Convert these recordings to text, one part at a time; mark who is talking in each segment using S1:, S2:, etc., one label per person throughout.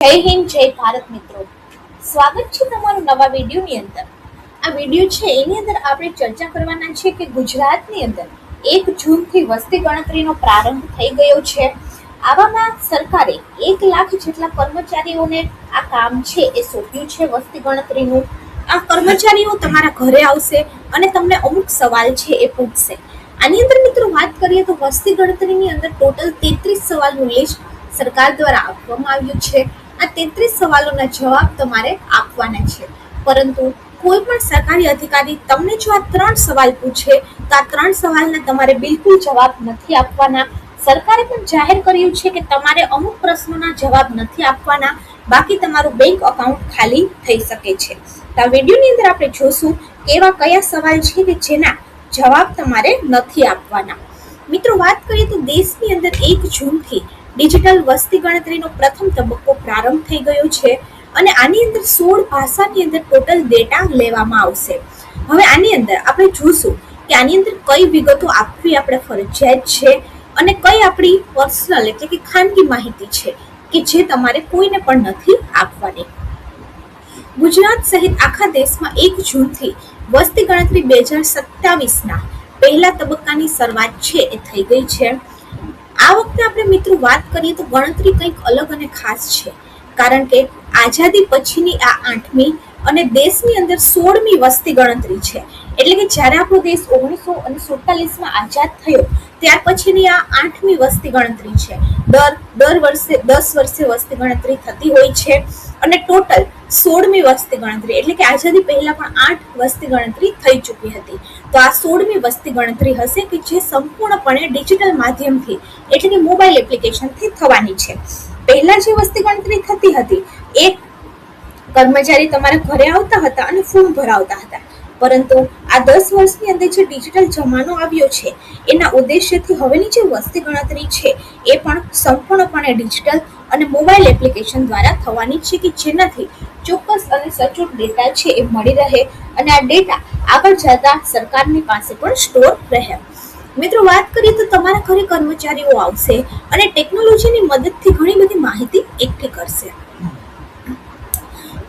S1: જય હિન્દ જય ભારત મિત્રો, સ્વાગત છે તમારું નવા વિડીયોની અંદર. આ વિડીયો છે એની અંદર આપણે ચર્ચા કરવાના છે કે ગુજરાતની અંદર 1 જૂનથી વસ્તી ગણતરીનો પ્રારંભ થઈ ગયો છે. આવામાં સરકારે 1 લાખ જેટલા કર્મચારીઓને આ કામ છે એ સોંપ્યું છે વસ્તી ગણતરીનું. આ કર્મચારીઓ તમારા ઘરે આવશે અને તમને અમુક સવાલ છે એ પૂછશે. આની અંદર મિત્રો વાત કરીએ તો વસ્તી ગણતરીની અંદર ટોટલ 33 સવાલનું લિસ્ટ સરકાર દ્વારા આપવામાં આવ્યું છે. આ 33 સવાલોના જવાબ તમારે આપવાના છે, પરંતુ કોઈ પણ સરકારી અધિકારી તમને જો આ 3 સવાલ પૂછે તો આ 3 સવાલના તમારે બિલકુલ જવાબ નથી આપવાના. સરકારે પણ જાહેર કર્યું છે કે તમારે અમુક પ્રશ્નોના જવાબ નથી આપવાના, બાકી તમારું બેંક એકાઉન્ટ ખાલી થઈ શકે છે. તો આ વિડીયોની અંદર આપણે જોશું કે એવા કયા સવાલ છે કે જેના જવાબ તમારે નથી આપવાના. મિત્રો વાત કરીએ તો દેશની અંદર 1 જૂનથી ડિજિટલ વસ્તી ગણતરીનો પ્રથમ તબક્કો પ્રારંભ થઈ ગયો છે અને આની અંદર 16 ભાષાની અંદર ટોટલ ડેટા લેવામાં આવશે. હવે આની અંદર આપણે જોશું કે આની અંદર કઈ વિગતો આપવી આપણે ફરજિયાત છે અને કઈ આપણી પર્સનલ એટલે કે ખાનગી માહિતી છે કે જે તમારે કોઈને પણ નથી આપવાની. ગુજરાત સહિત આખા દેશમાં 1 જૂનથી વસ્તી ગણતરી 2027ના પહેલા તબક્કાની શરૂઆત છે એ થઈ ગઈ છે. આ વખતે આપણે મિત્રો વાત કરીએ તો ગણતરી કંઈક અલગ અને ખાસ છે, કારણ કે આઝાદી પછીની આ 8મી અને દેશની અંદર 16મી વસ્તી ગણતરી છે. એટલે કે જ્યારે આપણો દેશ 1947માં આઝાદ થયો ત્યાર પછીની આ 8મી વસ્તી ગણતરી છે. દર વર્ષે 10 વર્ષે વસ્તી ગણતરી થતી હોય છે અને ટોટલ 16મી વસ્તી ગણતરી એટલે કે આઝાદી પહેલા પણ 8 વસ્તી ગણતરી થઈ ચૂકી હતી. તો આ 16મી વસ્તી ગણતરી હશે કે જે સંપૂર્ણપણે ડિજિટલ માધ્યમથી એટલે કે મોબાઈલ એપ્લિકેશનથી થવાની છે. પહેલા જે વસ્તી ગણતરી થતી હતી એ કર્મચારી તમારા ઘરે આવતા હતા અને ફોર્મ ભરાવતા હતા, પરંતુ આ 10 વર્ષની અંદર જે ડિજિટલ જમાનો આવ્યો છે એના ઉદ્દેશ્યથી હવેની જે વસ્તી ગણતરી છે એ પણ સંપૂર્ણપણે ડિજિટલ અને મોબાઈલ એપ્લિકેશન દ્વારા થવાની છે કે જેનાથી ચોક્કસ અને સચોટ ડેટા છે એ મળી રહે અને આ ડેટા આગળ જતા સરકારની પાસે પણ સ્ટોર રહે. મિત્રો વાત કરીએ તો તમારા ઘરે કર્મચારીઓ આવશે અને ટેકનોલોજીની મદદથી ઘણી બધી માહિતી એકઠી કરશે.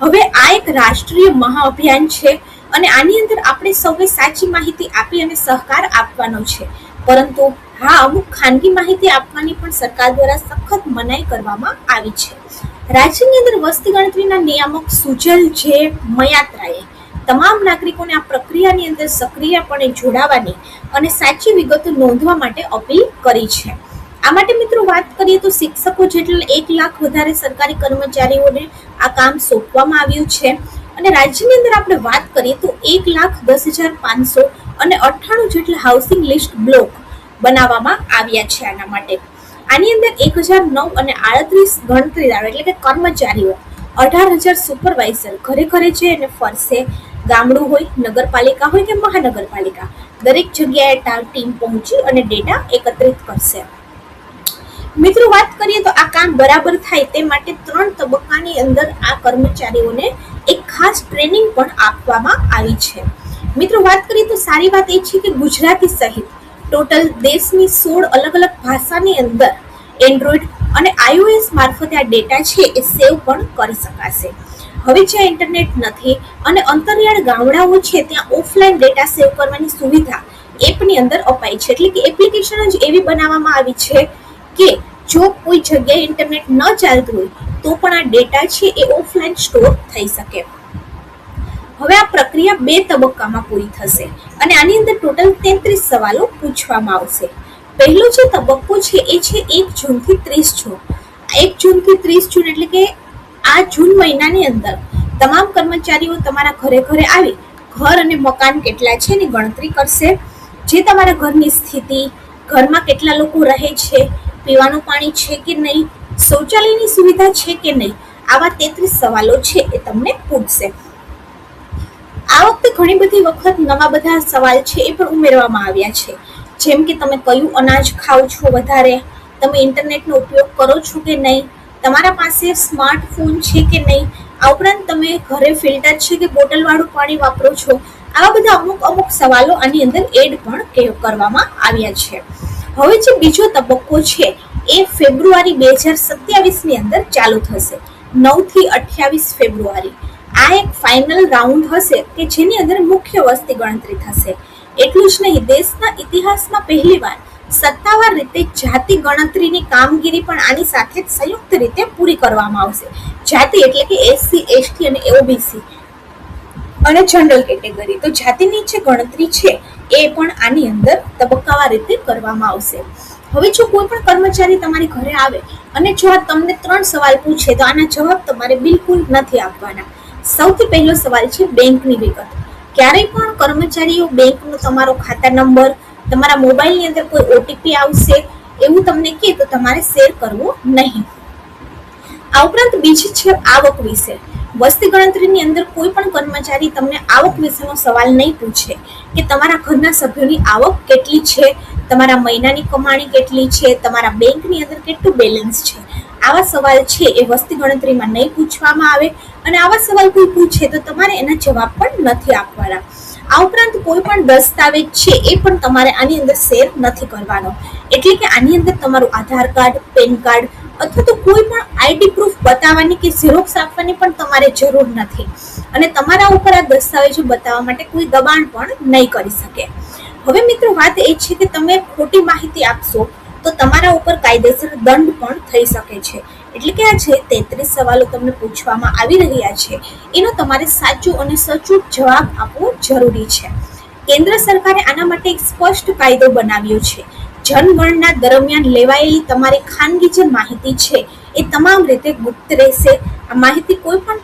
S1: હવે આ એક રાષ્ટ્રીય મહાઅભિયાન છે અને આની અંદર આપણે સૌએ સાચી માહિતી આપી અને સહકાર આપવાનો છે, પરંતુ હા અમુક ખાનગી માહિતી આપવાની પણ સરકાર દ્વારા સખત મનાઈ કરવામાં આવી છે. રાજ્યની અંદર વસ્તી ગણતરીના નિયામક સુજલ જે મયાત્રાએ તમામ નાગરિકોને આ પ્રક્રિયાની અંદર સક્રિયપણે જોડાવાની અને સાચી વિગતો નોંધવા માટે અપીલ કરી છે. આ માટે મિત્રો વાત કરીએ તો શિક્ષકો જેટલા 1 લાખ વધારે સરકારી કર્મચારીઓને આ કામ સોંપવામાં આવ્યું છે અને રાજ્યની અંદર આપણે વાત કરીએ તો 1,10,598 જેટલા હાઉસિંગ લિસ્ટ બ્લોક બનાવવામાં આવ્યા છે. આના માટે આની અંદર 1,009 અને 38 ગણતરીદારો એટલે કે કર્મચારીઓ, 18,000 સુપરવાઇઝર ઘરે ઘરે જઈ અને ફરશે. ગામડું હોય, નગરપાલિકા હોય કે મહાનગરપાલિકા, દરેક જગ્યાએ ટીમ પહોંચી અને ડેટા એકત્રિત કરશે. મિત્રો વાત કરીએ તો આ કામ બરાબર થાય તે માટે 3 તબક્કાની અંદર આ કર્મચારીઓને એક ખાસ ટ્રેનિંગ પણ આપવામાં આવી છે. મિત્રો વાત કરીએ તો સારી વાત એ છે કે ગુજરાતી સહિત ટોટલ દેશની 16 અલગ અલગ ભાષાની અંદર એન્ડ્રોઈડ અને iOS મારફતે આ ડેટા છે એ સેવ પણ કરી શકાશે. હવે જ્યાં ઇન્ટરનેટ નથી અને અંતરિયાળ ગામડાઓ છે ત્યાં ઓફલાઈન ડેટા સેવ કરવાની સુવિધા એપની અંદર અપાઈ છે. એટલે કે એપ્લિકેશન જ એવી બનાવવામાં આવી છે કે જો કોઈ જગ્યાએ ઇન્ટરનેટ ન ચાલતું હોય તો પણ આ ડેટા છે એ ઓફલાઈન સ્ટોર થઈ શકે. હવે આ પ્રક્રિયા 2 તબક્કામાં પૂરી થશે અને આની અંદર ટોટલ 33 સવાલો પૂછવામાં આવશે. પહેલો જે તબક્કો છે એ છે 1 જૂનથી 30 જૂન. 1 જૂનથી 30 જૂન એટલે કે આ જૂન મહિનાની અંદર તમામ કર્મચારીઓ તમારા ઘરે ઘરે આવી ઘર અને મકાન કેટલા છે એની ગણતરી કરશે. જે તમારા ઘરની સ્થિતિ, ઘરમાં કેટલા લોકો રહે છે, પીવાનું પાણી છે કે નહીં, શૌચાલયની સુવિધા છે કે નહીં, આવા 33 સવાલો છે એ તમને પૂછશે. આ વખતે ઘણી બધી વખત નવા બધા સવાલ છે એ પણ ઉમેરવામાં આવ્યા છે, જેમ કે તમે કયું અનાજ ખાઓ છો વધારે, તમે ઇન્ટરનેટનો ઉપયોગ કરો છો કે નહીં, તમારા પાસે સ્માર્ટફોન છે કે નહીં, આ ઉપરાંત તમે ઘરે ફિલ્ટર છે કે બોટલવાળું પાણી વાપરો છો. આવા બધા અમુક સવાલો આની અંદર એડ પણ કરવામાં આવ્યા છે. હવે જે બીજો તબક્કો છે એ ફેબ્રુઆરી 2027ની અંદર ચાલુ થશે. 9 થી 28 ફેબ્રુઆરી આ એક ફાઇનલ રાઉન્ડ હશે કે જેની અંદર મુખ્ય વસ્તી ગણતરી થશે. એટલું જ નહીં, દેશના ઇતિહાસમાં પહેલીવાર સત્તાવાર રીતે જાતિ ગણતરીની કામગીરી પણ આની સાથે સંયુક્ત રીતે પૂરી કરવામાં આવશે. જાતિ એટલે કે એસસી, એસટી અને ઓબીસી અને જનરલ કેટેગરી. તો જાતિની જે ગણતરી છે એ પણ આની અંદર તબક્કાવાર રીતે કરવામાં આવશે. હવે જો કોઈ પણ કર્મચારી તમારી ઘરે આવે અને જો આ તમને 3 સવાલ પૂછે તો આના જવાબ તમારે બિલકુલ નથી આપવાના. સૌથી પહેલો સવાલ છે બેંકની વિગત. ક્યારેય પણ કર્મચારીઓ બેંકનો તમારો ખાતા નંબર, તમારા મોબાઈલની અંદર કોઈ ઓટીપી આવશે એવું તમને કહે તો તમારે શેર કરવો નહીં. આ ઉપરાંત બીજી છે આવક વિશે. વસ્તી ગણતરીની અંદર કોઈ પણ કર્મચારી તમને આવક વિશેનો સવાલ નહીં પૂછે કે તમારા ઘરના સભ્યોની આવક કેટલી છે, તમારા મહિનાની કમાણી કેટલી છે, તમારા બેંકની અંદર કેટલું બેલેન્સ છે. આવા સવાલ છે એ વસ્તી ગણતરીમાં નહીં પૂછવામાં આવે અને આવા સવાલ કોઈ પૂછે તો તમારે એના જવાબ પણ નથી આપવાના. આ ઉપરાંત કોઈ પણ દસ્તાવેજ છે એ પણ તમારે આની અંદર શેર નથી કરવાનો. એટલે કે આની અંદર તમારું આધાર કાર્ડ, પેન કાર્ડ અથવા તો કોઈ પણ આઈડી પ્રૂફ બતાવવાની કે ઝેરોક્સ આપવાની પણ તમારે જરૂર નથી અને તમારા ઉપર આ દસ્તાવેજો બતાવવા માટે કોઈ દબાણ પણ નહીં કરી શકે. હવે મિત્રો વાત એ છે કે તમે ખોટી માહિતી આપશો તો તમારા ઉપર કાયદેસર દંડ પણ થઈ શકે છે. એટલે કે આ જે 33 સવાલો તમને પૂછવામાં આવી રહ્યા છે એનો તમારે સાચો અને સચોટ જવાબ આપવો જરૂરી છે. કેન્દ્ર સરકારે આના માટે એક સ્પષ્ટ કાયદો બનાવ્યો છે. જનગણના દરમિયાન લેવાયેલી તમારી ખાનગી જે માહિતી છે એ તમામ રીતે ગુપ્ત રહેશે. આ માહિતી કોઈ પણ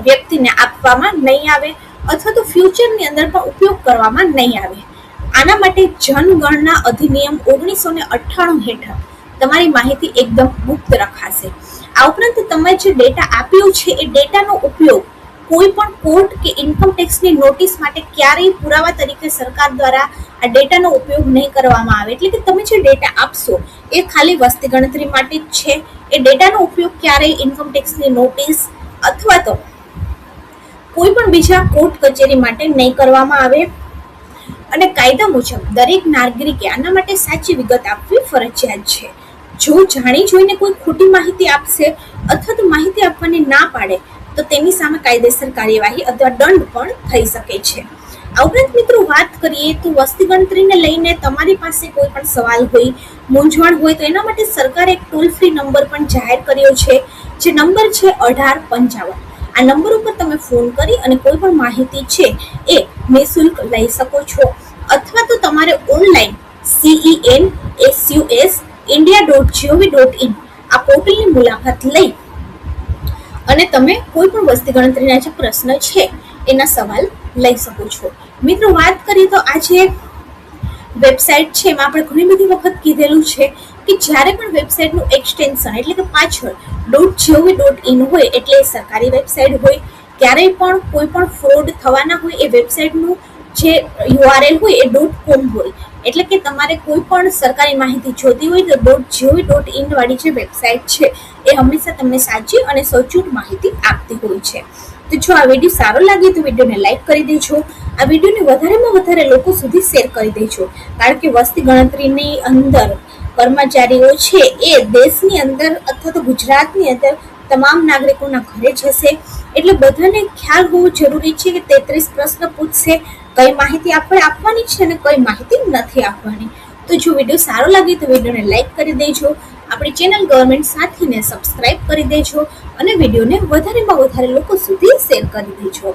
S1: વ્યક્તિને આપવામાં નહીં આવે અથવા તો ફ્યુચરની અંદર પણ ઉપયોગ કરવામાં નહીં આવે. આના માટે જનગણના અધિનિયમ 1998 હેઠળ તમારી માહિતી એકદમ ગુપ્ત રખાશે. આ ઉપરાંત તમે જે ડેટા આપ્યો છે એ ડેટાનો ઉપયોગ કોઈ પણ કોર્ટ કે ઇન્કમ ટેક્સની નોટિસ માટે ક્યારેય પુરાવા તરીકે સરકાર દ્વારા આ ડેટાનો ઉપયોગ નહીં કરવામાં આવે. એટલે કે તમે જે ડેટા આપશો એ ખાલી વસ્તી ગણતરી માટે જ છે. એ ડેટાનો ઉપયોગ ક્યારેય ઇન્કમ ટેક્સની નોટિસ અથવા તો કોઈ પણ બીજા કોર્ટ કચેરી માટે નહીં કરવામાં આવે. અને કાયદા મુજબ દરેક નાગરિકે આના માટે સાચી વિગત આપવી ફરજિયાત છે. જો જાણી જોઈને કોઈ ખોટી માહિતી આપશે અથવા તો માહિતી આપવાની ના પાડે તો તેની સામે કાયદેસર કાર્યવાહી અથવા દંડ પણ થઈ શકે છે. આ ઉપરાંત મિત્રો વાત કરીએ તો વસ્તી ગણતરીને લઈને તમારી પાસે કોઈ પણ સવાલ હોય, મૂંઝવણ હોય તો એના માટે સરકારે એક ટોલ ફ્રી નંબર પણ જાહેર કર્યો છે. જે નંબર છે 1855. આ નંબર ઉપર તમે ફોન કરી અને કોઈ પણ માહિતી છે એ નિઃશુલ્ક લઈ શકો છો અથવા તો તમારે ઓનલાઈન CENSUSindia.gov.in આ પોર્ટલની મુલાકાત લઈ અને તમે કોઈ પણ વસ્તી ગણતરીના જે પ્રશ્ન છે એના સવાલ લઈ શકો છો. મિત્રો વાત કરીએ તો આ જે વેબસાઇટ છે એમાં આપણે ઘણી બધી વખત કીધેલું છે કે જ્યારે પણ વેબસાઇટનું એક્સટેન્શન એટલે કે પાછળ .gov.in હોય એટલે એ સરકારી વેબસાઇટ હોય. ક્યારેય પણ કોઈ પણ ફ્રોડ થવાના હોય એ વેબસાઇટનું જે URL હોય એ .com હોય. એટલે કે તમારે કોઈ પણ સરકારી માહિતી જોતી હોય તો .gov.in વાળી જે વેબસાઇટ છે એ હંમેશા તમને સાચી અને સચોટ માહિતી આપતી હોય છે. તો જો આ વિડીયો સારો લાગે તો વિડીયોને લાઈક કરી દેજો. આ વિડીયોને વધારેમાં વધારે લોકો સુધી શેર કરી દેજો. કારણ કે વસ્તી ગણતરીની અંદર કર્મચારીઓ છે એ દેશની અંદર અથવા તો ગુજરાતની અંદર તમામ નાગરિકોના ઘરે જશે એટલે બધાને ખ્યાલ હોવો જરૂરી છે કે 33 પ્રશ્ન પૂછશે, કઈ માહિતી આપણે આપવાની છે અને કઈ માહિતી નથી આપવાની. તો જો વિડીયો સારો લાગે તો વિડીયોને લાઈક કરી દેજો. આપણી ચેનલ ગવર્મેન્ટ સાથીને સબસ્ક્રાઇબ કરી દેજો અને વિડીયોને વધારેમાં વધારે લોકો સુધી શેર કરી દેજો.